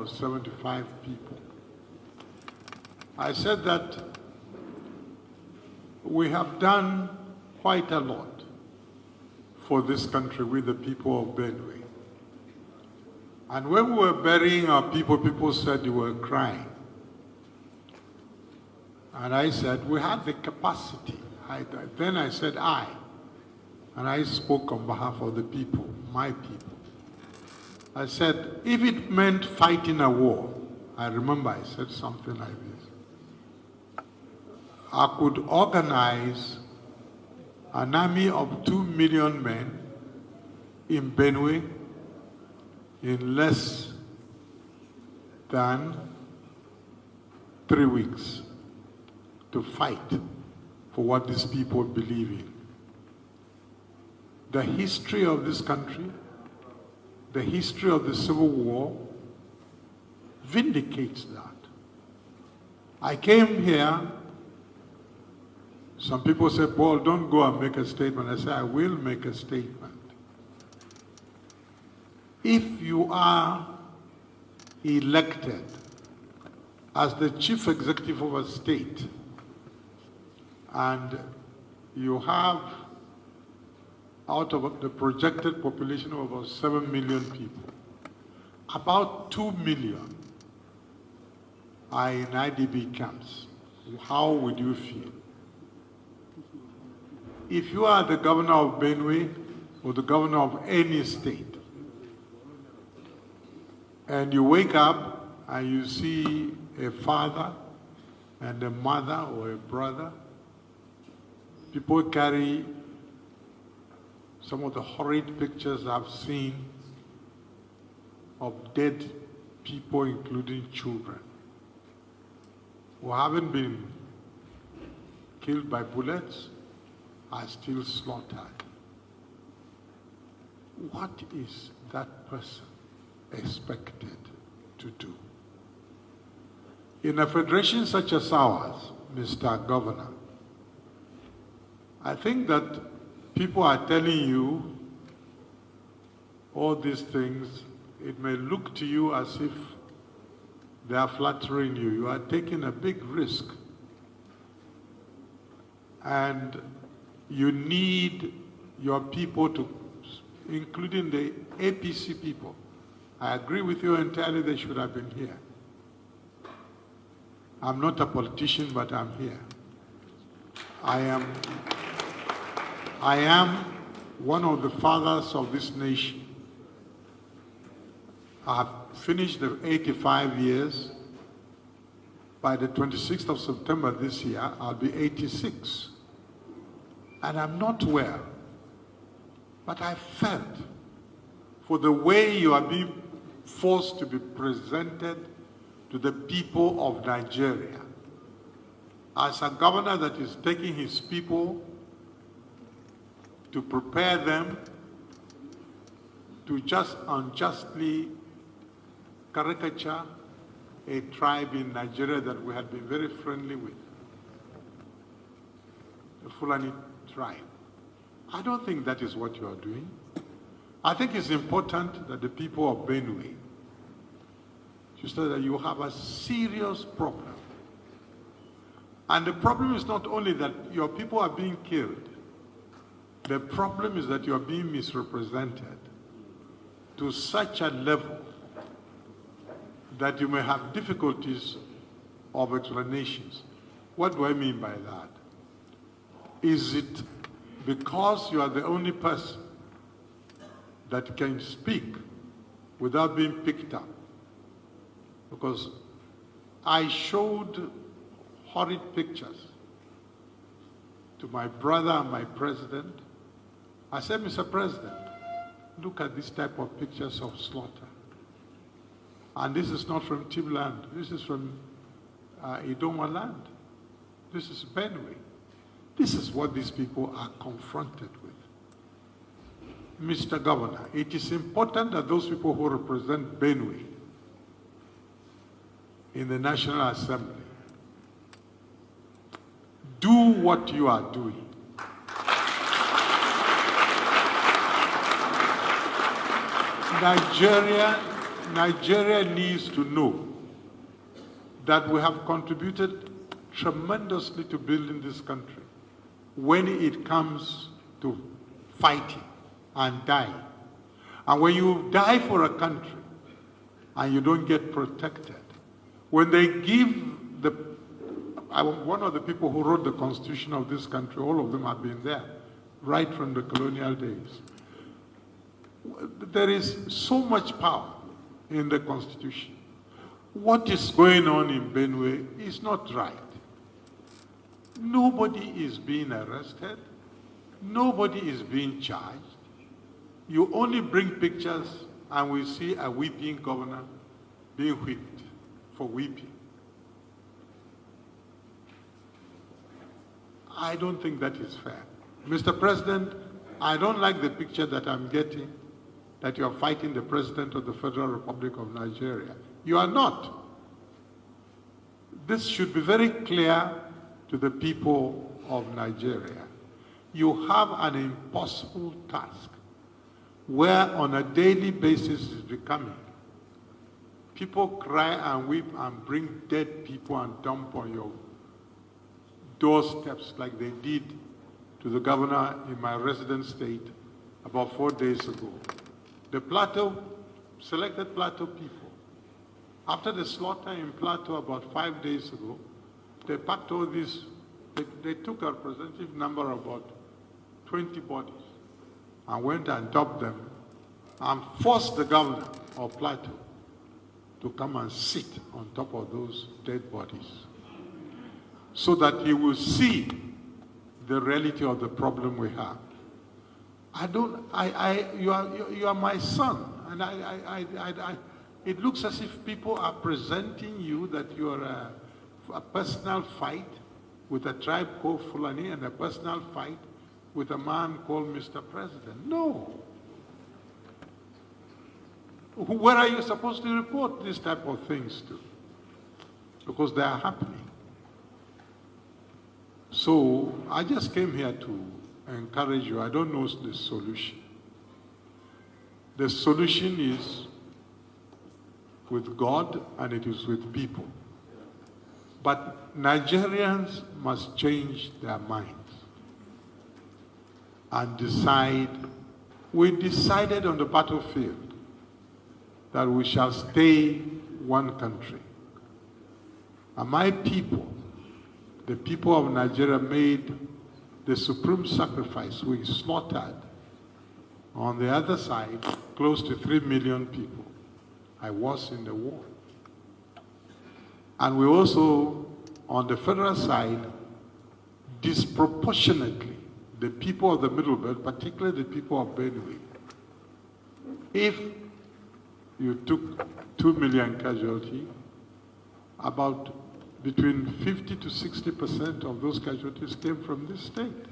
75 people. I said that we have done quite a lot for this country with the people of Benue. And when we were burying our people, people said you were crying. And I said, we had the capacity. Then I said, and I spoke on behalf of the people, my people. I said, if it meant fighting a war, I remember I said something like this, I could organize an army of 2 million men in Benue in less than 3 weeks to fight for what these people believe in. The history of this country, the history of the Civil War vindicates that. I came here, some people say, Paul, don't go and make a statement. I say, I will make a statement. If you are elected as the chief executive of a state and you have out of the projected population of about 7 million people, about 2 million are in IDP camps. How would you feel? If you are the governor of Benue or the governor of any state, and you wake up and you see a father and a mother or a brother, people carry some of the horrid pictures I've seen of dead people, including children, who haven't been killed by bullets, are still slaughtered. What is that person expected to do? In a federation such as ours, Mr. Governor, I think that people are telling you all these things. It may look to you as if they are flattering you. You are taking a big risk. And you need your people to, including the APC people. I agree with you entirely, they should have been here. I'm not a politician, but I'm here. I am one of the fathers of this nation. I have finished the 85 years. By the 26th of September this year, I'll be 86. And I'm not well. But I felt for the way you are being forced to be presented to the people of Nigeria. As a governor that is taking his people to prepare them to just unjustly caricature a tribe in Nigeria that we had been very friendly with, the Fulani tribe. I don't think that is what you are doing. I think it's important that the people of Benue, just that you have a serious problem. And the problem is not only that your people are being killed, the problem is that you are being misrepresented to such a level that you may have difficulties of explanations. What do I mean by that? Is it because you are the only person that can speak without being picked up? Because I showed horrid pictures to my brother and my president. I said, Mr. President, look at this type of pictures of slaughter. And this is not from Timland. This is from Idoma land. This is Benue. This is what these people are confronted with. Mr. Governor, it is important that those people who represent Benue in the National Assembly do what you are doing. Nigeria needs to know that we have contributed tremendously to building this country when it comes to fighting and dying. And when you die for a country and you don't get protected, when they give one of the people who wrote the constitution of this country, all of them have been there, right from the colonial days. There is so much power in the constitution. What is going on in Benue is not right. Nobody is being arrested. Nobody is being charged. You only bring pictures and we see a weeping governor being whipped for weeping. I don't think that is fair. Mr. President, I don't like the picture that I'm getting that you are fighting the President of the Federal Republic of Nigeria. You are not. This should be very clear to the people of Nigeria. You have an impossible task where on a daily basis is becoming. People cry and weep and bring dead people and dump on your doorsteps like they did to the governor in my resident state about 4 days ago. The Plateau, selected Plateau people, after the slaughter in Plateau about 5 days ago, they packed all these, they took a representative number of about 20 bodies and went and dumped them and forced the governor of Plateau to come and sit on top of those dead bodies so that he will see the reality of the problem we have. You are my son, and it looks as if people are presenting you that you are a personal fight with a tribe called Fulani and a personal fight with a man called Mr. President. No. Where are you supposed to report these type of things to? Because they are happening. So I just came here to encourage you. I don't know the solution. The solution is with God and it is with people. But Nigerians must change their minds and decide. We decided on the battlefield that we shall stay one country. And my people, the people of Nigeria, made the supreme sacrifice. We slaughtered on the other side close to 3 million people. I was in the war. And we also, on the federal side, disproportionately, the people of the Middle Belt, particularly the people of Benue, if you took 2 million casualties, about between 50 to 60% of those casualties came from this state.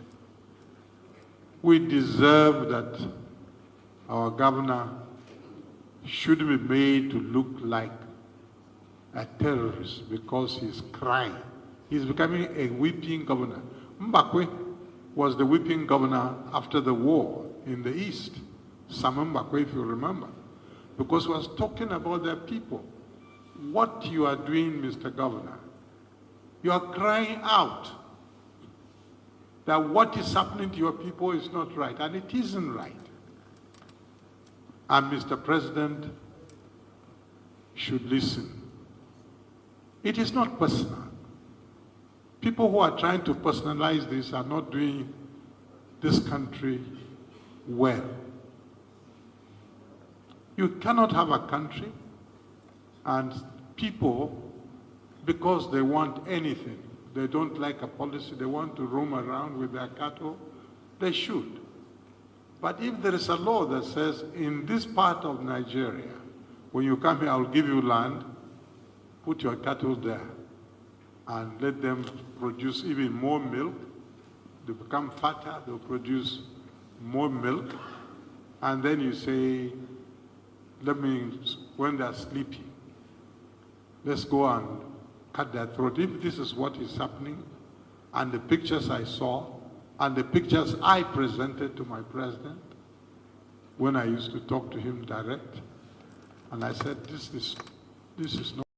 We deserve that our governor should be made to look like a terrorist because he's crying. He's becoming a weeping governor. Mbakwe was the weeping governor after the war in the East. Sam Mbakwe, if you remember. Because he was talking about their people. What you are doing, Mr. Governor, you are crying out that what is happening to your people is not right, and it isn't right. And Mr. President should listen. It is not personal. People who are trying to personalize this are not doing this country well. You cannot have a country and people, because they want anything, they don't like a policy, they want to roam around with their cattle, they should. But if there is a law that says, in this part of Nigeria, when you come here, I'll give you land, put your cattle there, and let them produce even more milk, they become fatter, they'll produce more milk, and then you say, when they're sleeping, let's go and cut their throat. If this is what is happening, and the pictures I saw, and the pictures I presented to my president when I used to talk to him direct, And I said, this is not